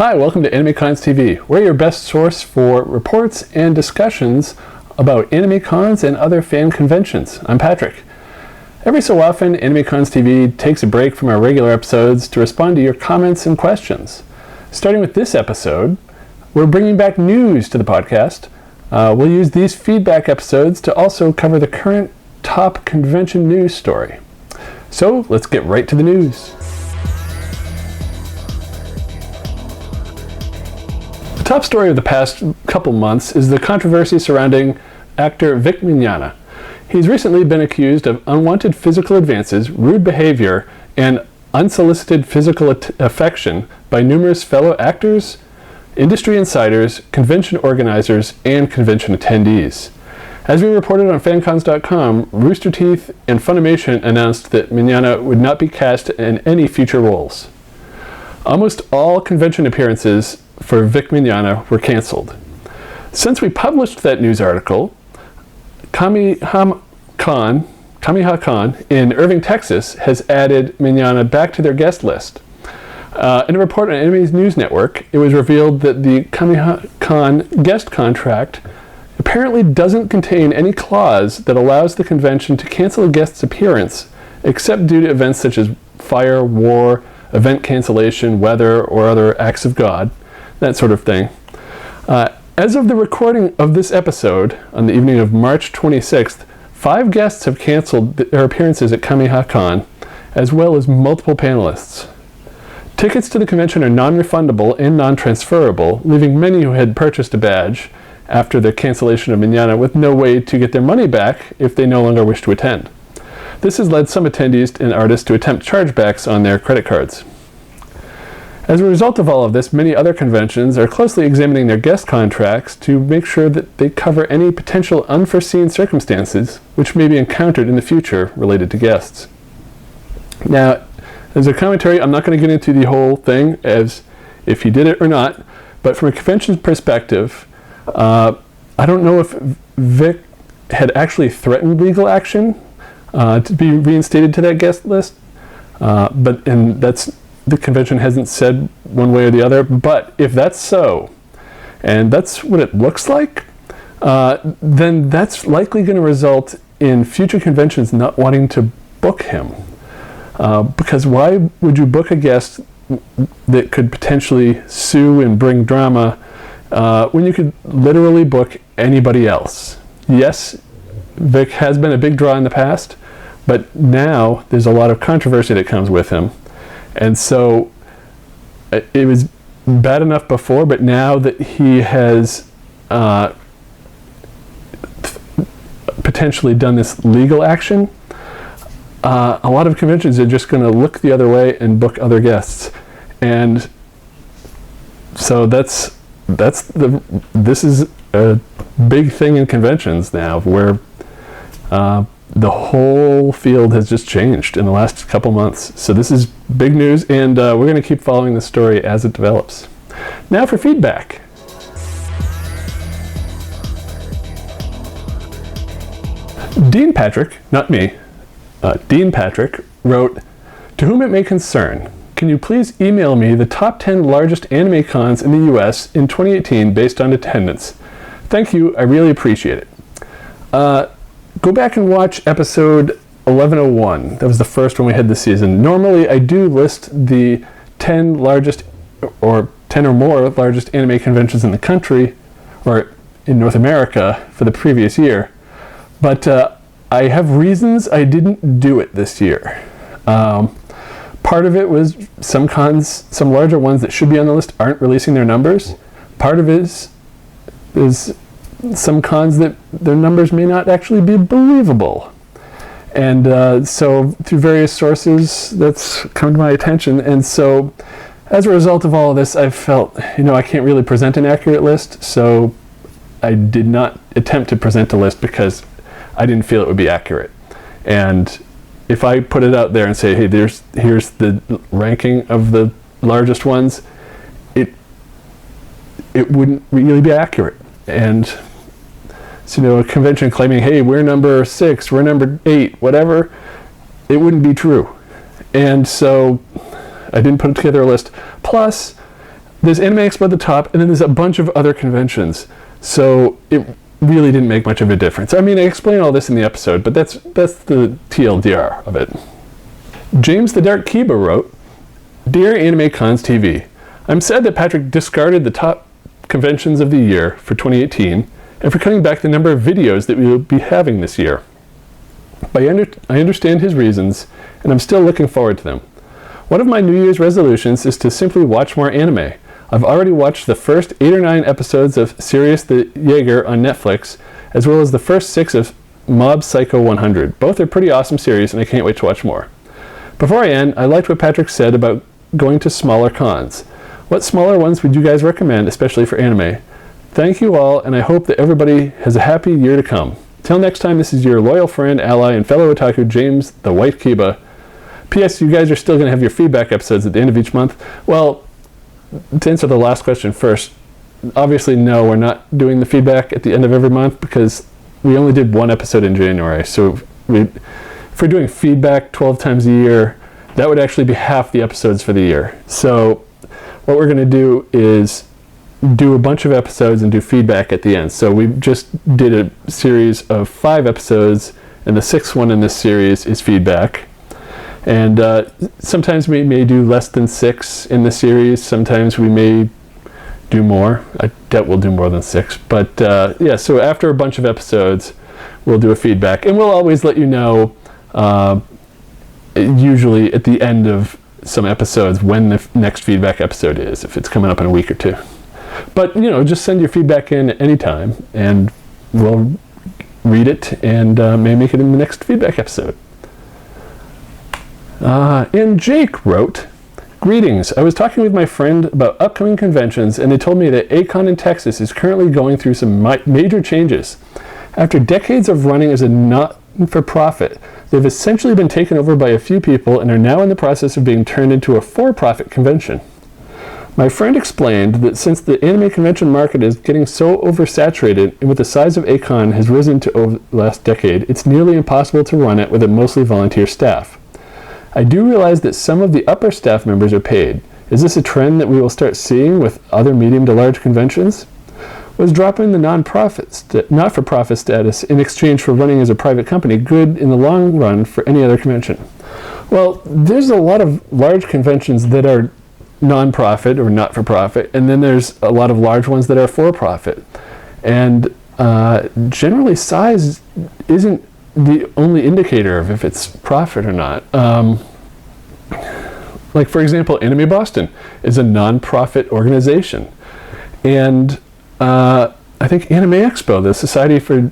Hi, welcome to AnimeCons TV. We're your best source for reports and discussions about AnimeCons and other fan conventions. I'm Patrick. Every so often, AnimeCons TV takes a break from our regular episodes to respond to your comments and questions. Starting with this episode, we're bringing back news to the podcast. We'll use these feedback episodes to also cover the current top convention news story. So let's get right to the news. The top story of the past couple months is the controversy surrounding actor Vic Mignogna. He's recently been accused of unwanted physical advances, rude behavior, and unsolicited physical affection by numerous fellow actors, industry insiders, convention organizers, and convention attendees. As we reported on fancons.com, Rooster Teeth and Funimation announced that Mignogna would not be cast in any future roles. Almost all convention appearances for Vic Mignogna were canceled. Since we published that news article, KamihaCon in Irving, Texas has added Mignogna back to their guest list. In a report on Anime's News Network, it was revealed that the KamihaCon guest contract apparently doesn't contain any clause that allows the convention to cancel a guest's appearance except due to events such as fire, war, event cancellation, weather, or other acts of God, that sort of thing. As of the recording of this episode, on the evening of March 26th, 5 guests have canceled their appearances at KamihaCon, as well as multiple panelists. Tickets to the convention are non-refundable and non-transferable, leaving many who had purchased a badge after the cancellation of Mignogna with no way to get their money back if they no longer wish to attend. This has led some attendees and artists to attempt chargebacks on their credit cards. As a result of all of this, many other conventions are closely examining their guest contracts to make sure that they cover any potential unforeseen circumstances which may be encountered in the future related to guests. Now, as a commentary, I'm not going to get into the whole thing as if he did it or not, but from a convention perspective, I don't know if Vic had actually threatened legal action to be reinstated to that guest list, the convention hasn't said one way or the other, but if that's so, and that's what it looks like, then that's likely going to result in future conventions not wanting to book him. Because why would you book a guest that could potentially sue and bring drama when you could literally book anybody else? Yes, Vic has been a big draw in the past, but now there's a lot of controversy that comes with him. And so it was bad enough before, but now that he has potentially done this legal action, a lot of conventions are just going to look the other way and book other guests. And so this is a big thing in conventions now, where the whole field has just changed in the last couple months. So this is big news, and we're going to keep following the story as it develops. Now for feedback. Dean Patrick, not me, Dean Patrick wrote, "To whom it may concern, can you please email me the top 10 largest anime cons in the US in 2018 based on attendance? Thank you, I really appreciate it." Go back and watch episode 1101. That was the first one we had this season. Normally, I do list the 10 largest, or 10 or more largest anime conventions in the country, or in North America, for the previous year. But I have reasons I didn't do it this year. Part of it was some cons, some larger ones that should be on the list aren't releasing their numbers. Part of it is some cons that their numbers may not actually be believable. And so through various sources, that's come to my attention. And so as a result of all of this, I felt, I can't really present an accurate list. So I did not attempt to present a list because I didn't feel it would be accurate. And if I put it out there and say, hey, here's the ranking of the largest ones, it wouldn't really be accurate. And so, a convention claiming, hey, we're number 6, we're number 8, whatever, it wouldn't be true. And so I didn't put together a list. Plus, there's Anime Expo at the top, and then there's a bunch of other conventions. So it really didn't make much of a difference. I mean, I explain all this in the episode, but that's the TLDR of it. James the Dark Kiba wrote, Dear AnimeCons TV, I'm sad that Patrick discarded the top conventions of the year for 2018 and for cutting back the number of videos that we will be having this year. But I understand his reasons, and I'm still looking forward to them. One of my New Year's resolutions is to simply watch more anime. I've already watched the first 8 or 9 episodes of Sirius the Jaeger on Netflix, as well as the first 6 of Mob Psycho 100. Both are pretty awesome series, and I can't wait to watch more. Before I end, I liked what Patrick said about going to smaller cons. What smaller ones would you guys recommend, especially for anime? Thank you all, and I hope that everybody has a happy year to come. Till next time, this is your loyal friend, ally, and fellow otaku, James the White Kiba. P.S. You guys are still going to have your feedback episodes at the end of each month. Well, to answer the last question first, obviously no, we're not doing the feedback at the end of every month because we only did 1 episode in January. So if we're doing feedback 12 times a year, that would actually be half the episodes for the year. So what we're going to do is do a bunch of episodes and do feedback at the end. So we just did a series of 5 episodes, and the 6th one in this series is feedback. And sometimes we may do less than 6 in the series. Sometimes we may do more. I doubt we'll do more than 6. But yeah, so after a bunch of episodes, we'll do a feedback. And we'll always let you know, usually at the end of some episodes, when the next feedback episode is, if it's coming up in a week or 2. But, just send your feedback in at any time, and we'll read it and may make it in the next feedback episode. And Jake wrote, Greetings. I was talking with my friend about upcoming conventions, and they told me that ACON in Texas is currently going through some major changes. After decades of running as a not-for-profit, they've essentially been taken over by a few people and are now in the process of being turned into a for-profit convention. My friend explained that since the anime convention market is getting so oversaturated and with the size of ACON has risen to over the last decade, it's nearly impossible to run it with a mostly volunteer staff. I do realize that some of the upper staff members are paid. Is this a trend that we will start seeing with other medium to large conventions? Was dropping the not-for-profit status in exchange for running as a private company good in the long run for any other convention? Well, there's a lot of large conventions that are non-profit or not-for-profit, and then there's a lot of large ones that are for-profit. And generally size isn't the only indicator of if it's profit or not. Like, for example, Anime Boston is a non-profit organization. And I think Anime Expo, the Society for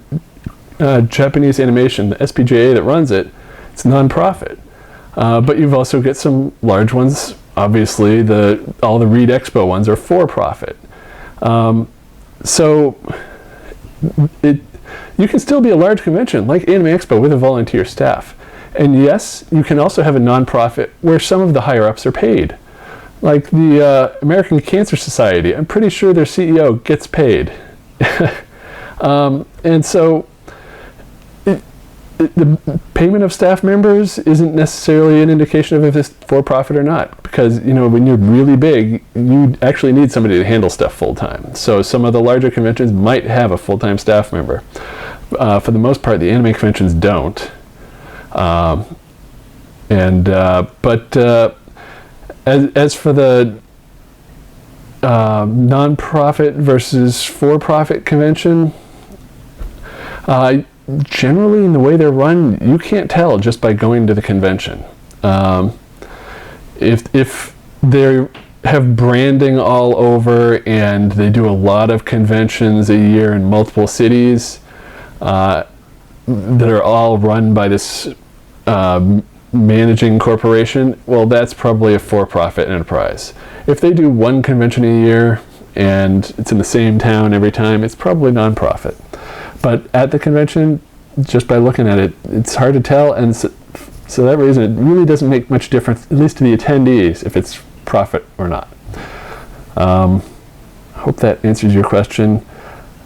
Japanese Animation, the SPJA that runs it, it's non-profit. But you've also got some large ones. Obviously, all the Read Expo ones are for-profit. So you can still be a large convention like Anime Expo with a volunteer staff. And yes, you can also have a non-profit where some of the higher-ups are paid. Like the American Cancer Society, I'm pretty sure their CEO gets paid. And so the payment of staff members isn't necessarily an indication of if it's for-profit or not, because when you're really big, you actually need somebody to handle stuff full-time. So some of the larger conventions might have a full-time staff member. For the most part, the anime conventions don't. But as for the non-profit versus for-profit convention, generally in the way they're run, you can't tell just by going to the convention. If they have branding all over and they do a lot of conventions a year in multiple cities that are all run by this managing corporation, well, that's probably a for-profit enterprise. If they do one convention a year and it's in the same town every time, it's probably non-profit. But at the convention, just by looking at it, it's hard to tell, and so that reason it really doesn't make much difference, at least to the attendees, if it's profit or not. Hope that answers your question.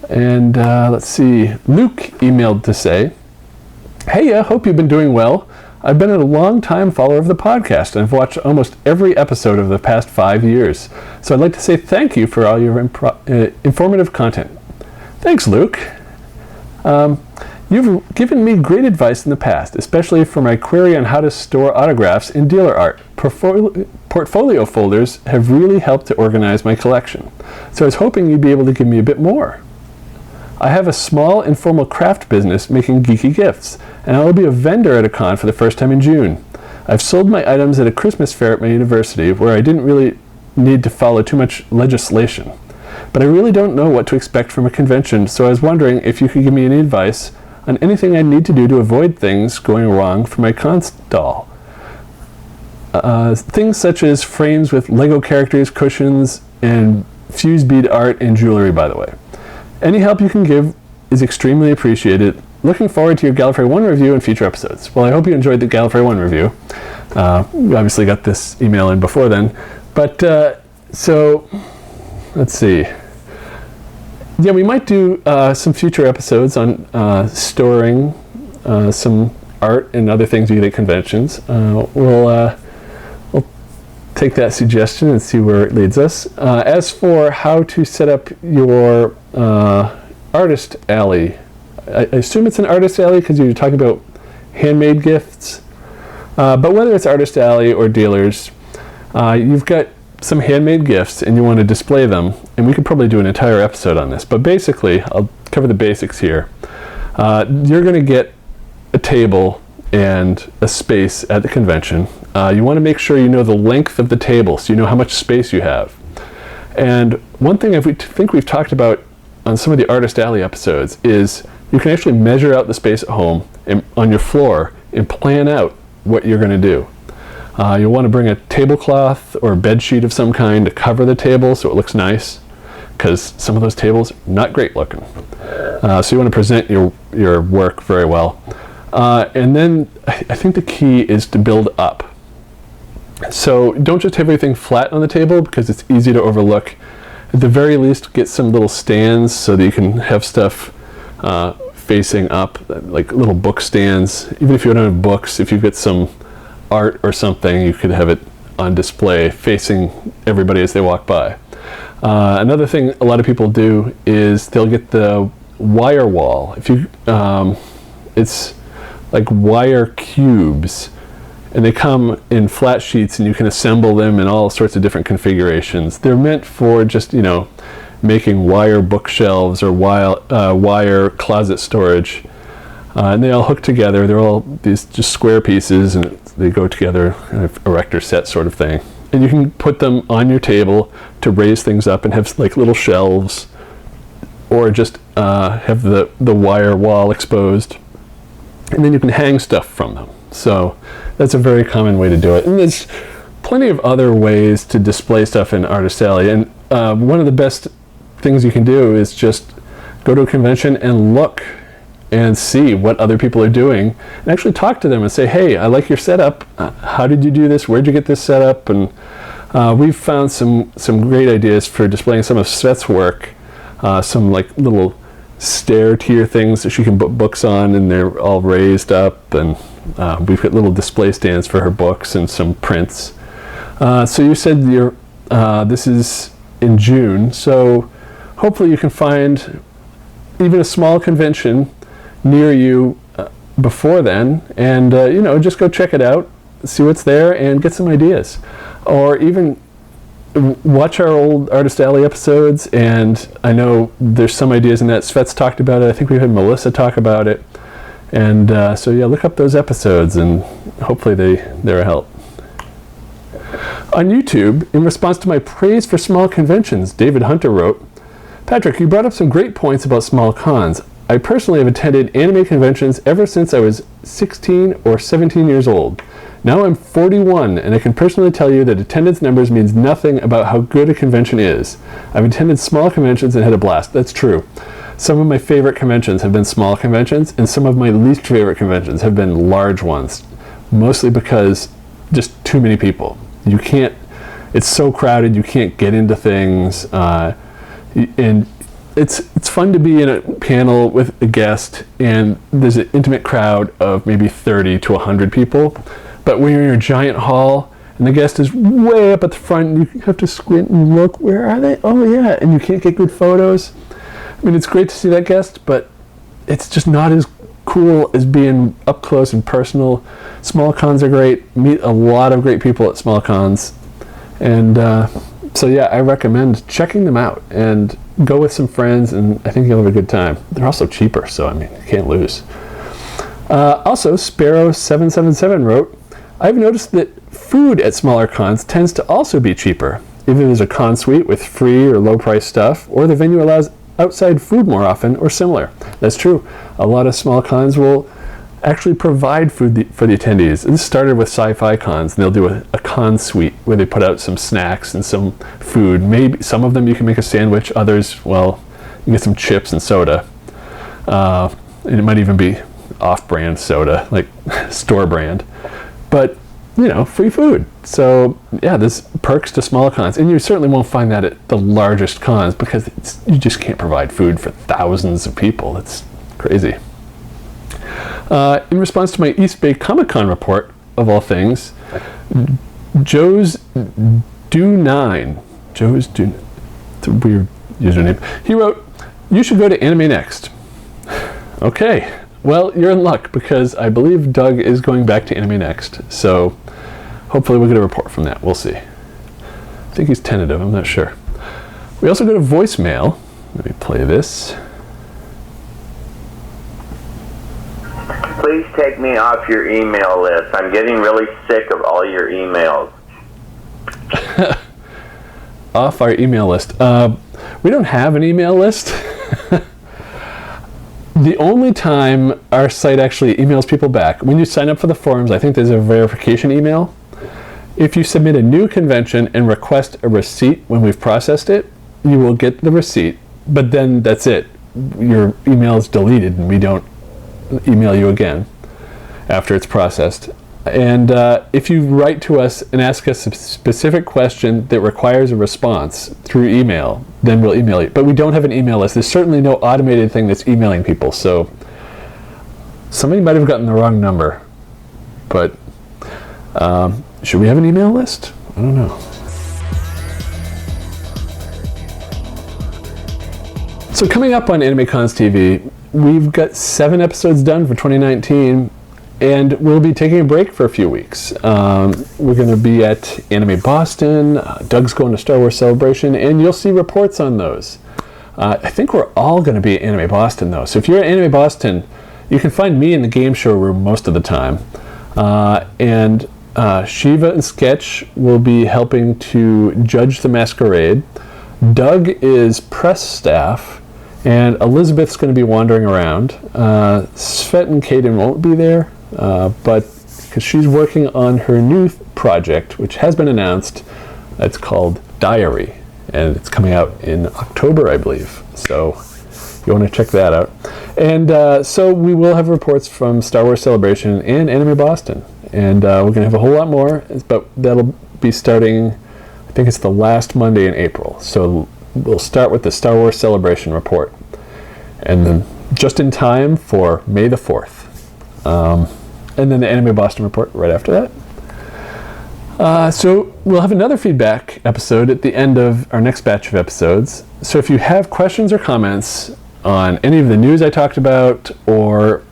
And let's see, Luke emailed to say, Hey, hope you've been doing well. I've been a long-time follower of the podcast, and I've watched almost every episode of the past 5 years. So I'd like to say thank you for all your informative content. Thanks, Luke. You've given me great advice in the past, especially for my query on how to store autographs in dealer art. Portfolio folders have really helped to organize my collection. So I was hoping you'd be able to give me a bit more. I have a small informal craft business making geeky gifts, and I will be a vendor at a con for the first time in June. I've sold my items at a Christmas fair at my university where I didn't really need to follow too much legislation. But I really don't know what to expect from a convention, so I was wondering if you could give me any advice on anything I need to do to avoid things going wrong for my con stall. Things such as frames with Lego characters, cushions, and fused bead art and jewelry, by the way. Any help you can give is extremely appreciated. Looking forward to your Gallifrey 1 review and future episodes. Well, I hope you enjoyed the Gallifrey 1 review. We obviously got this email in before then. But, so, let's see. Yeah, we might do some future episodes on storing some art and other things you get at conventions. We'll take that suggestion and see where it leads us. As for how to set up your artist alley, I assume it's an artist alley because you're talking about handmade gifts. But whether it's artist alley or dealers, you've got some handmade gifts and you want to display them, and we could probably do an entire episode on this, but basically I'll cover the basics here. You're going to get a table and a space at the convention. You want to make sure you know the length of the table so you know how much space you have. And one thing I think we've talked about on some of the Artist Alley episodes is you can actually measure out the space at home and on your floor and plan out what you're going to do. You'll want to bring a tablecloth or a bed sheet of some kind to cover the table so it looks nice, because some of those tables are not great looking. So you want to present your work very well. And then I think the key is to build up. So don't just have everything flat on the table because it's easy to overlook. At the very least, get some little stands so that you can have stuff facing up, like little book stands. Even if you don't have books, if you get some art or something, you could have it on display facing everybody as they walk by. Another thing a lot of people do is they'll get the wire wall. If you, it's like wire cubes, and they come in flat sheets, and you can assemble them in all sorts of different configurations. They're meant for just, making wire bookshelves or wire closet storage. And they all hook together. They're all these just square pieces, and they go together, kind of erector set sort of thing. And you can put them on your table to raise things up and have like little shelves, or just have the wire wall exposed. And then you can hang stuff from them. So that's a very common way to do it. And there's plenty of other ways to display stuff in Artist Alley. And one of the best things you can do is just go to a convention and look and see what other people are doing, and actually talk to them and say, hey, I like your setup. How did you do this? Where'd you get this set up? And we've found some great ideas for displaying some of Svet's work, some like little stair tier things that she can put books on, and they're all raised up, and we've got little display stands for her books and some prints. So you said this is in June, so hopefully you can find even a small convention near you before then, and just go check it out, see what's there, and get some ideas. Or even watch our old Artist Alley episodes, and I know there's some ideas in that. Svet's talked about it. I think we've had Melissa talk about it. And so yeah, look up those episodes, and hopefully they're a help. On YouTube, in response to my praise for small conventions, David Hunter wrote, Patrick, you brought up some great points about small cons. I personally have attended anime conventions ever since I was 16 or 17 years old. Now I'm 41, and I can personally tell you that attendance numbers means nothing about how good a convention is. I've attended small conventions and had a blast. That's true. Some of my favorite conventions have been small conventions, and some of my least favorite conventions have been large ones, mostly because just too many people. It's so crowded, you can't get into things, and it's fun to be in a panel with a guest and there's an intimate crowd of maybe 30 to 100 people. But when you're in a giant hall and the guest is way up at the front, you have to squint and look, where are they? Oh yeah, and you can't get good photos. I mean, it's great to see that guest, but it's just not as cool as being up close and personal. Small cons are great. Meet a lot of great people at small cons. And so yeah, I recommend checking them out and go with some friends, and I think you'll have a good time. They're also cheaper, so I mean, you can't lose. Also, Sparrow777 wrote, I've noticed that food at smaller cons tends to also be cheaper. Either there's a con suite with free or low price stuff, or the venue allows outside food more often, or similar. That's true. A lot of small cons will actually provide food for the attendees. This started with sci-fi cons, and they'll do a con suite where they put out some snacks and some food. Maybe some of them you can make a sandwich, others, well, you get some chips and soda. And it might even be off-brand soda, like store brand. But, you know, free food. So, yeah, there's perks to smaller cons. And you certainly won't find that at the largest cons because you just can't provide food for thousands of people. It's crazy. In response to my East Bay Comic Con report, of all things, Joe's Do 9, it's a weird username, he wrote, you should go to Anime Next. Okay, well, you're in luck because I believe Doug is going back to Anime Next, so hopefully we'll get a report from that. We'll see. I think he's tentative, I'm not sure. We also go to voicemail. Let me play this. Please take me off your email list. I'm getting really sick of all your emails. Off our email list. We don't have an email list. The only time our site actually emails people back, when you sign up for the forums, I think there's a verification email. If you submit a new convention and request a receipt when we've processed it, you will get the receipt, but then that's it. Your email is deleted and we don't email you again after it's processed. And if you write to us and ask us a specific question that requires a response through email, then we'll email you. But we don't have an email list. There's certainly no automated thing that's emailing people. So somebody might have gotten the wrong number. But should we have an email list? I don't know. So coming up on AnimeCons TV, we've got 7 episodes done for 2019, and we'll be taking a break for a few weeks. We're going to be at Anime Boston, Doug's going to Star Wars Celebration, and you'll see reports on those. I think we're all going to be at Anime Boston, though. So if you're at Anime Boston, you can find me in the game show room most of the time. And Shiva and Sketch will be helping to judge the masquerade. Doug is press staff. And Elizabeth's going to be wandering around. Svet and Kaden won't be there, but because she's working on her new project, which has been announced. It's called Diary, and it's coming out in October, I believe. So you want to check that out. And so we will have reports from Star Wars Celebration and Anime Boston. And we're going to have a whole lot more, but that'll be starting, I think it's the last Monday in April. So we'll start with the Star Wars Celebration report, and then just in time for May the 4th. And then the Anime Boston report right after that. So we'll have another feedback episode at the end of our next batch of episodes. So if you have questions or comments on any of the news I talked about, or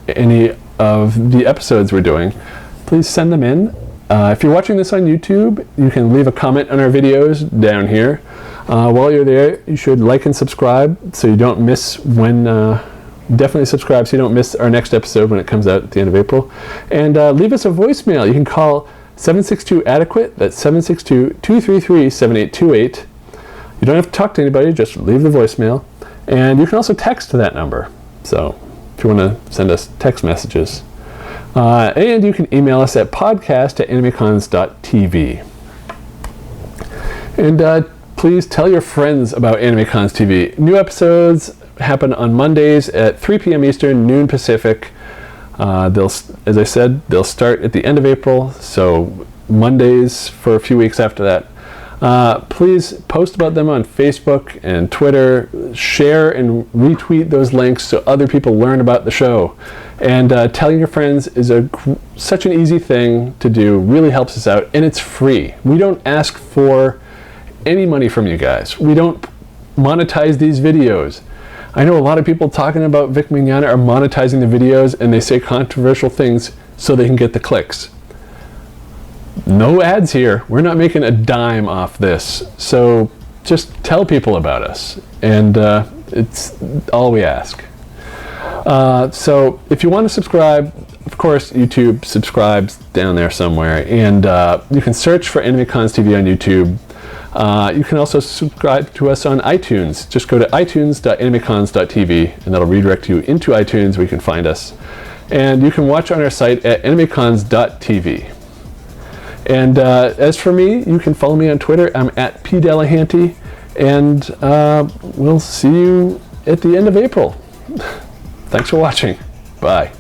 any of the episodes we're doing, please send them in. If you're watching this on YouTube, you can leave a comment on our videos down here. While you're there, you should like and subscribe so you don't miss when, definitely subscribe so you don't miss our next episode when it comes out at the end of April. And leave us a voicemail. You can call 762-ADEQUATE, that's 762-233-7828. You don't have to talk to anybody, just leave the voicemail. And you can also text to that number, so if you want to send us text messages. And you can email us at podcast@animecons.tv. And please tell your friends about AnimeCons TV. New episodes happen on Mondays at 3 p.m. Eastern, noon Pacific. As I said, they'll start at the end of April, so Mondays for a few weeks after that. Please post about them on Facebook and Twitter. Share and retweet those links so other people learn about the show. And telling your friends is such an easy thing to do, really helps us out, and it's free. We don't ask for any money from you guys. We don't monetize these videos. I know a lot of people talking about Vic Mignogna are monetizing the videos, and they say controversial things so they can get the clicks. No ads here. We're not making a dime off this. So just tell people about us, and it's all we ask. So if you want to subscribe, of course, YouTube subscribes down there somewhere, and you can search for AnimeCons TV on YouTube. You can also subscribe to us on iTunes. Just go to itunes.animecons.tv, and that'll redirect you into iTunes where you can find us. And you can watch on our site at animecons.tv. And as for me, you can follow me on Twitter. I'm at pdelahanty, and we'll see you at the end of April. Thanks for watching. Bye.